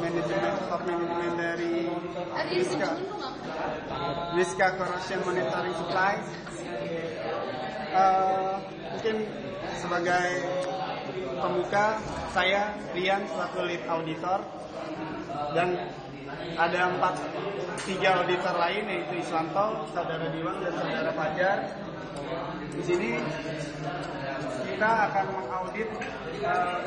top manajemen dari Rizka Corrosion Monitoring Supply. Mungkin sebagai pembuka, saya Rian selaku lead auditor, dan ada 3 auditor lain, yaitu Iswanto, Saudara Diwang, dan Saudara Fajar. Di sini kita akan mengaudit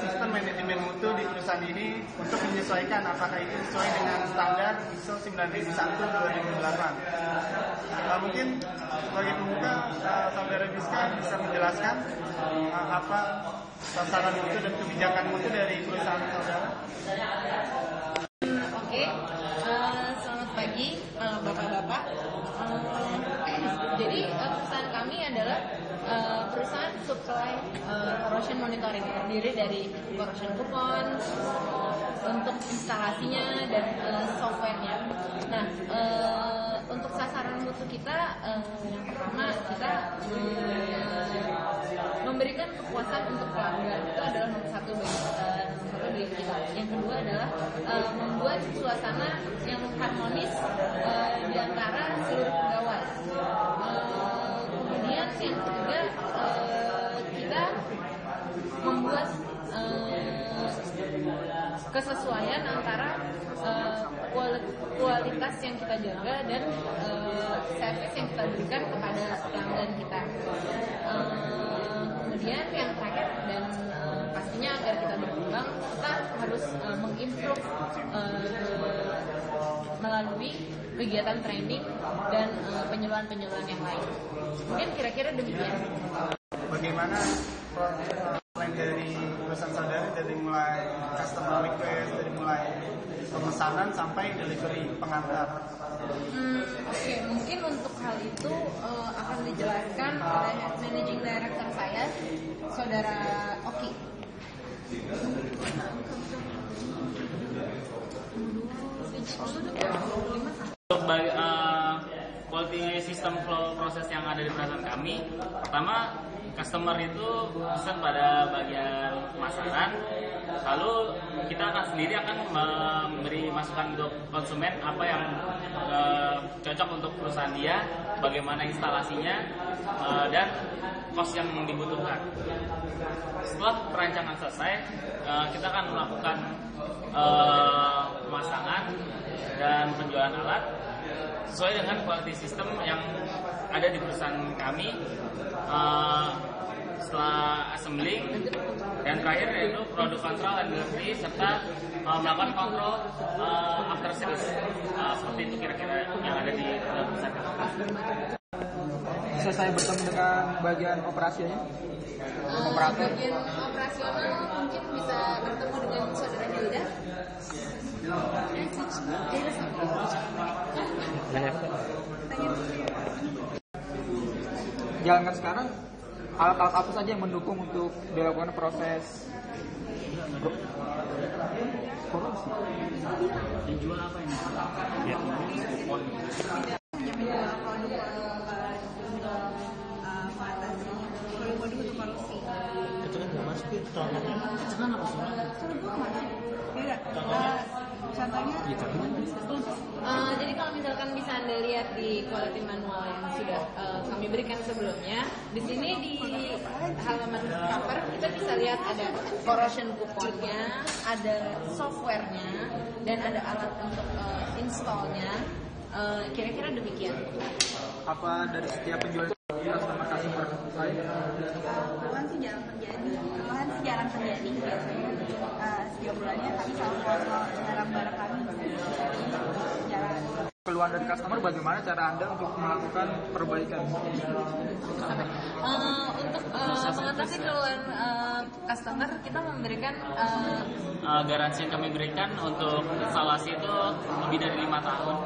sistem manajemen mutu di perusahaan ini untuk menyesuaikan apakah itu sesuai dengan standar ISO 9001/2008. Mungkin sebagai pembuka, Saudara Rizka bisa menjelaskan apa sasaran mutu dan kebijakan mutu dari perusahaan saudara. Oke, selamat pagi Bapak-Bapak. Jadi perusahaan kami adalah perusahaan supply corrosion monitoring, terdiri dari corrosion coupon untuk instalasinya dan softwarenya. Nah, untuk sasaran mutu kita, yang pertama kita memberikan kepuasan untuk pelanggan, itu adalah nomor satu bagi kita. Yang kedua adalah membuat suasana yang harmonis di antara seluruh pegawai. Kemudian yang ketiga, kita membuat kesesuaian antara kualitas yang kita jaga dan service yang kita berikan kepada pelanggan kita. Kemudian yang terakhir dan pastinya agar kita berkembang, kita harus mengimprove melalui kegiatan training dan penyuluhan-penyuluhan yang lain. Mungkin kira-kira demikian. Bagaimana plan dari perusahaan saudara dari mulai customer request, dari mulai pemesanan sampai delivery pengantar? Oke, mungkin untuk hal itu akan dijelaskan oleh Managing Director saya, Saudara Oki. Untuk quality system flow proses yang ada di perusahaan kami, pertama customer itu pesan pada bagian pemasaran, lalu kita sendiri akan memberi masukan untuk konsumen apa yang cocok untuk perusahaan dia, bagaimana instalasinya, dan cost yang dibutuhkan. Setelah perancangan selesai, kita akan melakukan pemasangan dan penjualan alat sesuai dengan quality system yang ada di perusahaan kami. Setelah assembling dan terakhir yaitu produk control and delivery serta melakukan kontrol after service. Seperti itu kira-kira yang ada di perusahaan kami. Bisa saya bertemu dengan bagian operasinya? Operator? Bagian operasional mungkin bisa bertemu dengan Saudara Hilda. Jalankan sekarang, alat-alat apa saja yang mendukung untuk dilakukan proses korupsi? Dijual apa ini? Ya. Itu kan nggak masuk itu contohnya. Itu kan apa sih? Contohnya, jadi kalau misalkan bisa Anda lihat di quality manual yang sudah kami berikan sebelumnya, di sini di halaman cover kita bisa lihat ada corrosion couponnya, ada softwarenya, dan ada alat untuk installnya. Kira-kira demikian. Apa dari setiap penjual customer saya? Keluhan sih jarang terjadi biasanya. Setiap bulannya kami selalu barang-barang kami jalan. Keluhan dari customer, bagaimana cara Anda untuk melakukan perbaikan? Untuk mengatasi keluhan customer, kita memberikan Garansi yang kami berikan untuk instalasi itu lebih dari 5 tahun,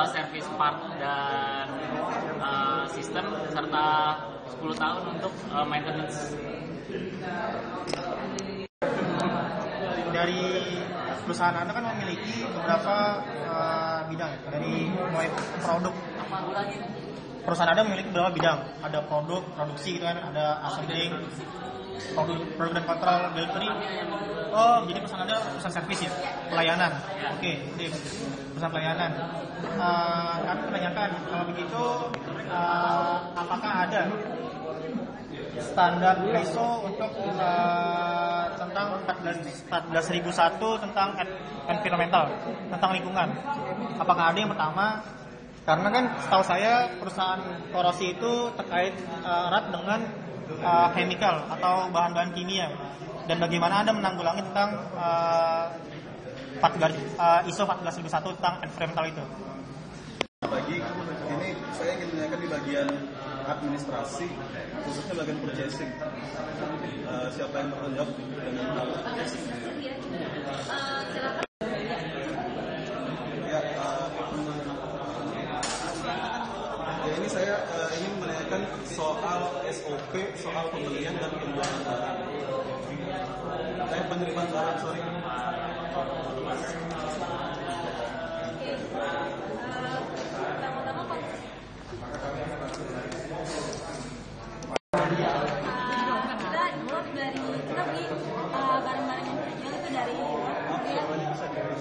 service part dan sistem, serta 10 tahun untuk maintenance. Dari perusahaan Anda kan memiliki beberapa bidang, dari mulai produk perusahaan Anda memiliki beberapa bidang, ada produk, produksi gitu kan, ada assembling, produk dan kontrol, delivery. Oh, jadi perusahaan Anda perusahaan servis ya, pelayanan. Oke, jadi perusahaan pelayanan. Kami menanyakan kalau begitu, apakah ada standar ISO untuk tentang 14001 tentang environmental, tentang lingkungan? Apakah ada yang pertama? Karena kan setahu saya perusahaan korosi itu terkait erat dengan chemical atau bahan-bahan kimia, dan bagaimana Anda menanggulangi tentang ISO 14001 tentang environmental itu? Bagi ini saya ingin menanyakan di bagian administrasi, khususnya bagian purchasing. Siapa yang bertanggung jawab dengan hal purchasing? Silakan. Ya, ini saya ingin menanyakan soal SOP, soal pembelian dan penjualan barang. Penerimaan barang, sorry. Kita beli barang-barang yang terjual itu dari saudara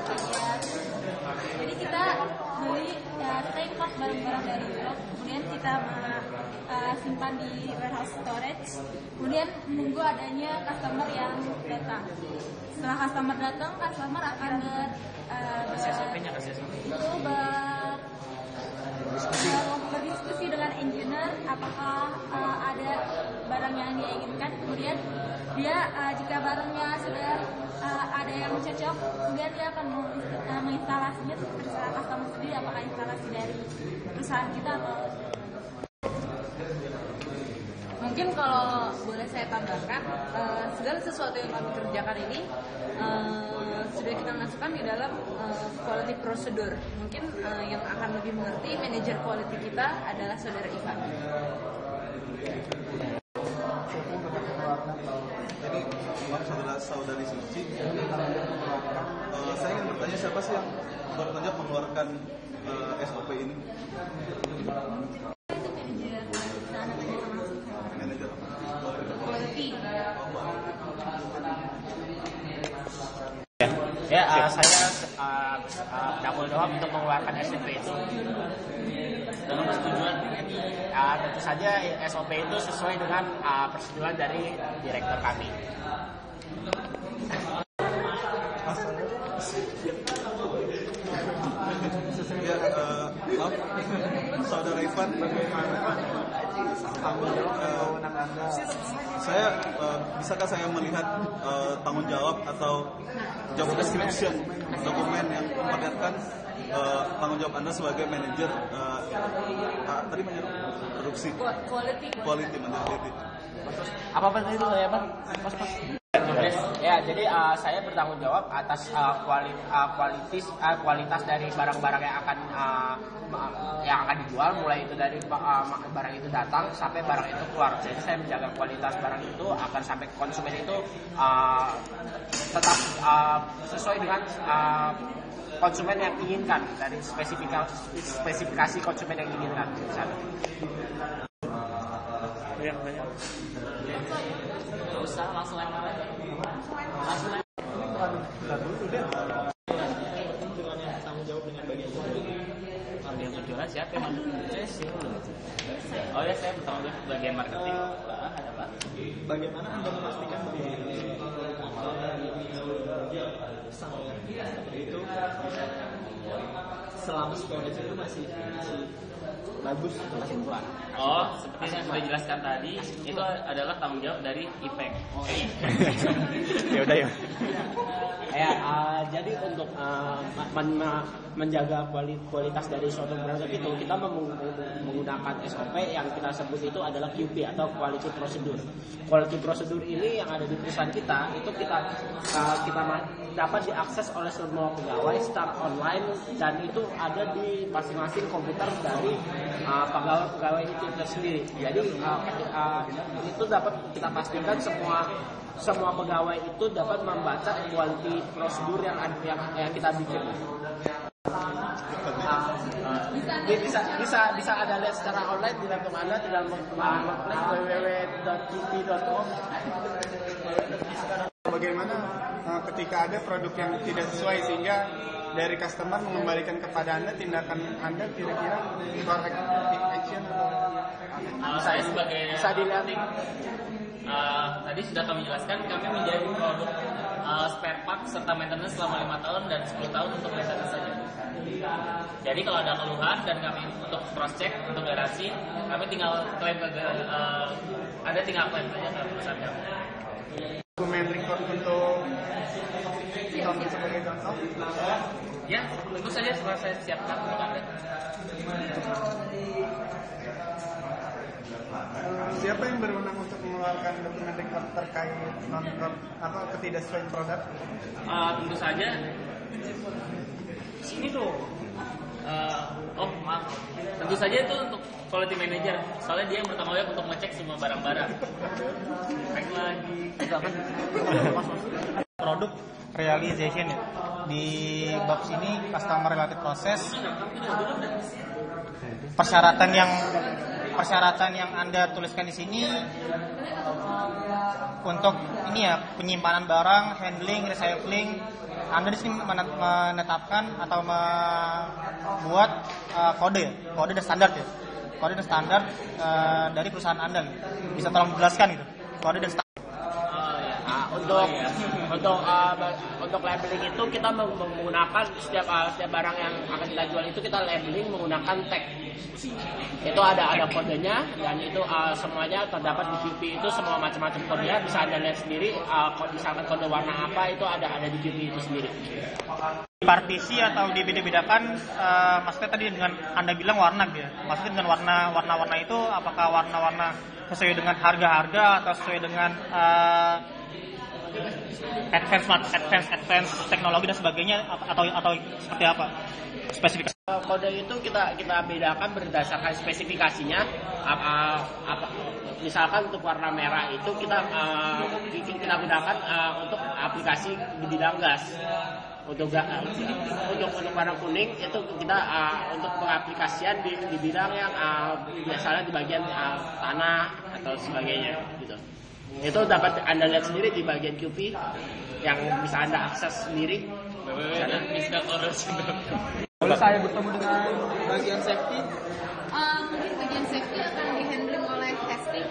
kalian. Jadi kita beli, kita import barang-barang dari Bulog, kemudian kita simpan di warehouse storage, kemudian menunggu adanya customer yang datang. Setelah customer datang, customer akan berdiskusi dengan engineer apakah ada barang yang dia inginkan. Kemudian dia jika barangnya sudah ada yang cocok, kemudian dia akan menginstalasinya terserah customer sendiri apakah instalasi dari perusahaan kita atau. Mungkin kalau boleh saya tambahkan, segala sesuatu yang kami kerjakan ini sudah kita masukkan di dalam quality procedure. Mungkin yang akan lebih mengerti manajer quality kita adalah saudara Ivan. Jadi, saudari Suci, saya ingin bertanya siapa sih yang bertanggung jawab mengeluarkan SOP ini? Manajer Quality. Ya, saya bertanggung jawab untuk mengeluarkan SOP itu dengan persetujuan. Tentu saja SOP itu sesuai dengan persetujuan dari direktur kami. Ya, saudara Ivan, bisakah saya melihat tanggung jawab atau job description dokumen yang memperlihatkan tanggung jawab Anda sebagai manajer tadi manajer produksi quality manager. Apa itu ya, Bang? Mas. Ya, jadi saya bertanggung jawab atas kualitas dari barang-barang yang akan dijual, mulai itu dari barang itu datang sampai barang itu keluar. Jadi saya menjaga kualitas barang itu agar sampai konsumen itu tetap sesuai dengan konsumen yang inginkan, dari spesifikasi konsumen yang inginkan. Nggak usah, langsung lempar aja. Yang penjualan siapa yang Oh ya, saya bertanggung jawab bagian marketing. Ada Pak. Bagaimana Anda memastikan bahwa itu selama sekolah itu masih bagus, masih keluar? Oh, seperti yang sudah jelaskan tadi, itu adalah tanggung jawab dari IPEC. Ya udah ya. Jadi untuk menjaga kualitas dari suatu produk itu, kita menggunakan SOP yang kita sebut itu adalah QP atau Quality Procedure. Quality Procedure ini yang ada di perusahaan kita itu kita dapat diakses oleh semua pegawai secara online, dan itu ada di masing-masing komputer dari pegawai itu tersendiri. Jadi itu dapat kita pastikan semua pegawai itu dapat membaca quality prosedur yang kita bikin. Bisa bisa Anda lihat secara online di laptop Anda, tinggal mengklik www.qp.com. Bagaimana ketika ada produk yang tidak sesuai sehingga dari customer mengembalikan kepada Anda, tindakan Anda kira-kira corrective action atau Saya sebagai Bisa dilihat. marketing, tadi sudah kami jelaskan, kami menjadi produk spare part serta maintenance selama 5 tahun dan 10 tahun untuk maintenance saja. Jadi kalau ada keluhan dan kami untuk cross check, untuk garasi, kami tinggal klaim ke Anda tinggal klaim saja ke perusahaan kami. dokumen record untuk contoh sebagai contoh? Ya, tentu saja setelah saya siapkan untuk Anda. Siapa yang berwenang untuk mengeluarkan dokumen record terkait ketidaksesuaian produk? Tentu saja sini tuh. Maaf. Tentu saja itu untuk quality manager. Soalnya dia yang bertanggung jawab untuk ngecek semua barang-barang. Baik lagi. Produk realization ya. Di bab sini customer related process, persyaratan yang Anda tuliskan di sini untuk ini ya, penyimpanan barang, handling, recycling. Anda di sini menetapkan atau membuat kode dan standar ya. Kode dan standar dari perusahaan Anda. Bisa tolong jelaskan gitu. Kode dan standar. Untuk labeling itu kita menggunakan setiap barang yang akan kita jual itu kita labeling menggunakan tag. Itu ada kodenya dan itu semuanya terdapat di QP itu, semua macam-macam kodenya bisa Anda lihat sendiri. Misalkan kode warna apa itu ada di QP itu sendiri. Partisi atau dibeda-bedakan, maksudnya tadi dengan Anda bilang warna ya. Maksudnya dengan warna-warna itu apakah warna-warna sesuai dengan harga-harga atau sesuai dengan advance teknologi dan sebagainya atau seperti apa spesifikasi? Kode itu kita bedakan berdasarkan spesifikasinya. Misalkan untuk warna merah itu kita gunakan untuk aplikasi di bidang gas. Untuk warna kuning itu kita untuk pengaplikasian di bidang yang biasanya di bagian tanah atau sebagainya gitu. Itu dapat Anda lihat sendiri di bagian QP yang bisa Anda akses sendiri. Boleh saya bertemu dengan bagian safety? Mungkin bagian safety akan dihandling oleh testing.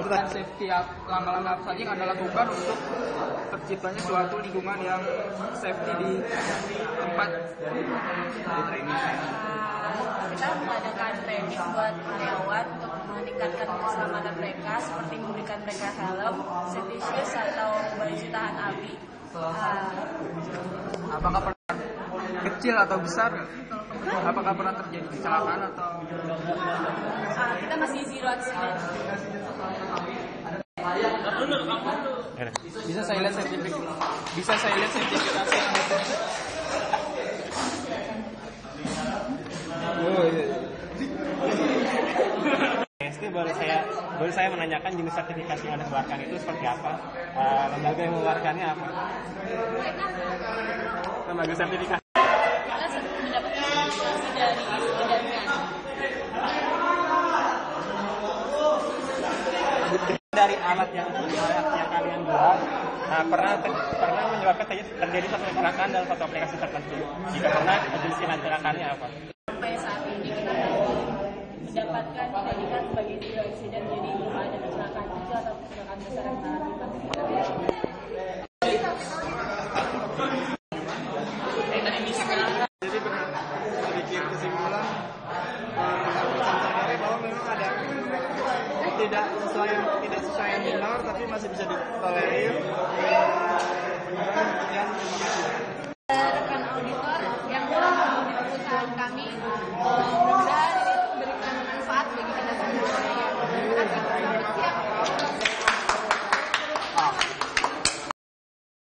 Bagian safety langkah-langkah apa saja yang Anda lakukan untuk terciptanya suatu lingkungan yang safety di tempat training? Kita mengadakan training buat karyawan untuk meningkatkan keselamatan mereka, seperti memberikan mereka helm, safety shoes atau baju tahan api. Apakah pernah kecil atau besar? Apakah pernah terjadi kecelakaan atau? Kita masih zero accident. Bisa saya lihat sertifikasi Anda? Oh, iya. Boleh saya menanyakan jenis sertifikasi yang Anda keluarkan itu seperti apa? Lembaga yang mengeluarkannya apa? Lembaga sertifikasi. Kita mendapatkan sertifikasi dari Dari alat yang kalian jual, pernah menyebabkan terjadi suatu kecelakaan dalam suatu aplikasi tertentu. Jika pernah, jenis kecelakannya apa? Sampai saat ini kita mendapatkan predikat sebagai zero accident, jadi belum ada kecelakaan kecil atau kecelakaan besar yang mengalami. Jadi sedikit kesimpulan, sadari bahwa memang ada tidak sesuai yang benar, tapi masih bisa ditolerir. Dan Rekan auditor yang telah menghubungi perusahaan kami